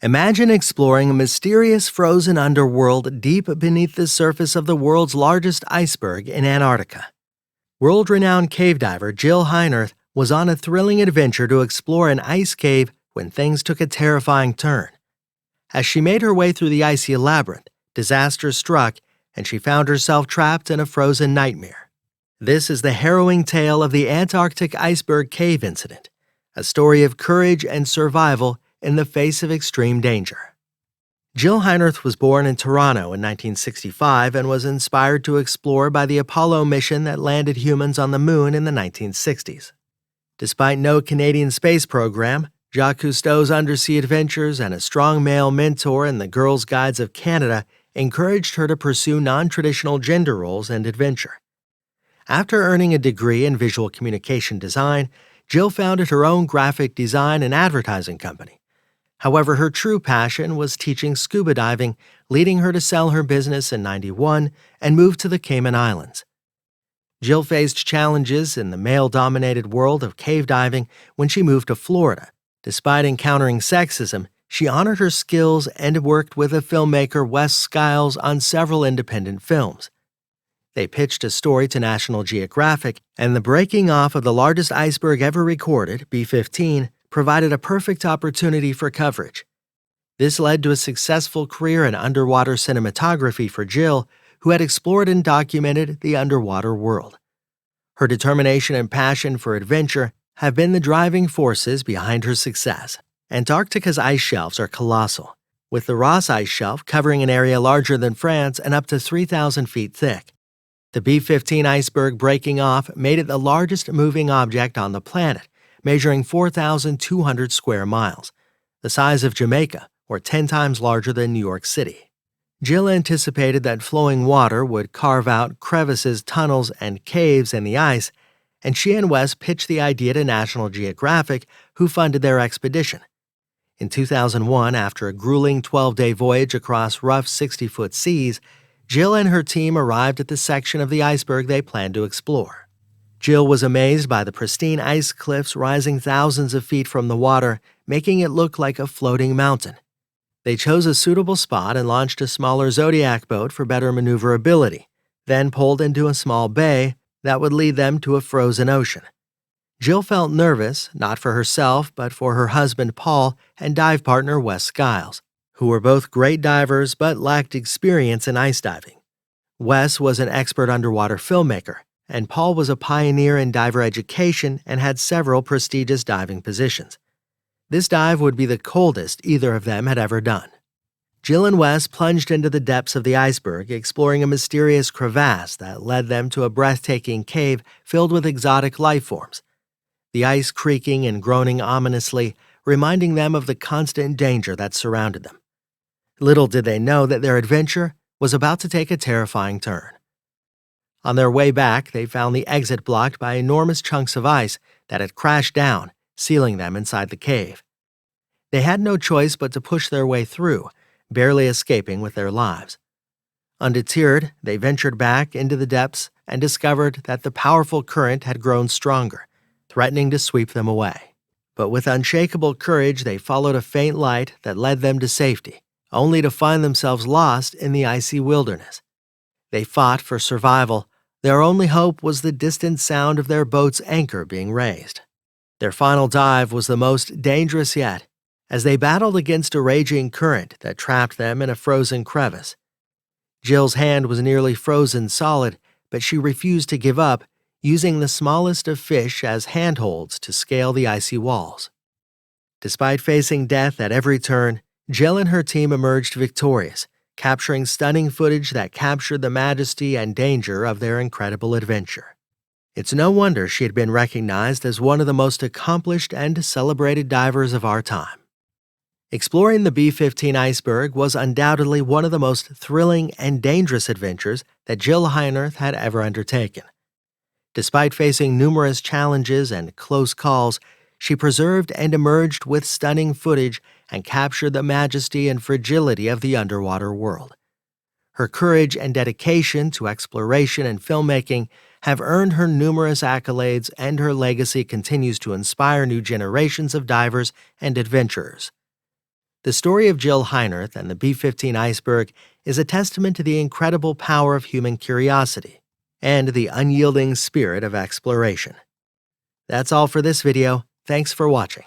Imagine exploring a mysterious frozen underworld deep beneath the surface of the world's largest iceberg in Antarctica. World-renowned cave diver Jill Heinerth was on a thrilling adventure to explore an ice cave when things took a terrifying turn. As she made her way through the icy labyrinth, disaster struck and she found herself trapped in a frozen nightmare. This is the harrowing tale of the Antarctic Iceberg Cave Incident, a story of courage and survival in the face of extreme danger. Jill Heinerth was born in Toronto in 1965 and was inspired to explore by the Apollo mission that landed humans on the moon in the 1960s. Despite no Canadian space program, Jacques Cousteau's undersea adventures and a strong male mentor in the Girls' Guides of Canada encouraged her to pursue non-traditional gender roles and adventure. After earning a degree in visual communication design, Jill founded her own graphic design and advertising company. However, her true passion was teaching scuba diving, leading her to sell her business in '91 and move to the Cayman Islands. Jill faced challenges in the male-dominated world of cave diving when she moved to Florida. Despite encountering sexism, she honored her skills and worked with the filmmaker Wes Skiles on several independent films. They pitched a story to National Geographic, and the breaking off of the largest iceberg ever recorded, B-15, provided a perfect opportunity for coverage. This led to a successful career in underwater cinematography for Jill, who had explored and documented the underwater world. Her determination and passion for adventure have been the driving forces behind her success. Antarctica's ice shelves are colossal, with the Ross Ice Shelf covering an area larger than France and up to 3,000 feet thick. The B-15 iceberg breaking off made it the largest moving object on the planet, measuring 4,200 square miles, the size of Jamaica, or 10 times larger than New York City. Jill anticipated that flowing water would carve out crevices, tunnels, and caves in the ice, and she and Wes pitched the idea to National Geographic, who funded their expedition. In 2001, after a grueling 12-day voyage across rough 60-foot seas, Jill and her team arrived at the section of the iceberg they planned to explore. Jill was amazed by the pristine ice cliffs rising thousands of feet from the water, making it look like a floating mountain. They chose a suitable spot and launched a smaller Zodiac boat for better maneuverability, then pulled into a small bay that would lead them to a frozen ocean. Jill felt nervous, not for herself, but for her husband Paul and dive partner Wes Skiles, who were both great divers but lacked experience in ice diving. Wes was an expert underwater filmmaker, and Paul was a pioneer in diver education and had several prestigious diving positions. This dive would be the coldest either of them had ever done. Jill and Wes plunged into the depths of the iceberg, exploring a mysterious crevasse that led them to a breathtaking cave filled with exotic life forms, the ice creaking and groaning ominously, reminding them of the constant danger that surrounded them. Little did they know that their adventure was about to take a terrifying turn. On their way back, they found the exit blocked by enormous chunks of ice that had crashed down, sealing them inside the cave. They had no choice but to push their way through, barely escaping with their lives. Undeterred, they ventured back into the depths and discovered that the powerful current had grown stronger, threatening to sweep them away. But with unshakable courage, they followed a faint light that led them to safety, only to find themselves lost in the icy wilderness. They fought for survival. Their only hope was the distant sound of their boat's anchor being raised. Their final dive was the most dangerous yet, as they battled against a raging current that trapped them in a frozen crevice. Jill's hand was nearly frozen solid, but she refused to give up, using the smallest of fish as handholds to scale the icy walls. Despite facing death at every turn, Jill and her team emerged victorious, capturing stunning footage that captured the majesty and danger of their incredible adventure. It's no wonder she had been recognized as one of the most accomplished and celebrated divers of our time. Exploring the B-15 iceberg was undoubtedly one of the most thrilling and dangerous adventures that Jill Heinerth had ever undertaken. Despite facing numerous challenges and close calls, she preserved and emerged with stunning footage and captured the majesty and fragility of the underwater world. Her courage and dedication to exploration and filmmaking have earned her numerous accolades, and her legacy continues to inspire new generations of divers and adventurers. The story of Jill Heinerth and the B-15 iceberg is a testament to the incredible power of human curiosity and the unyielding spirit of exploration. That's all for this video. Thanks for watching.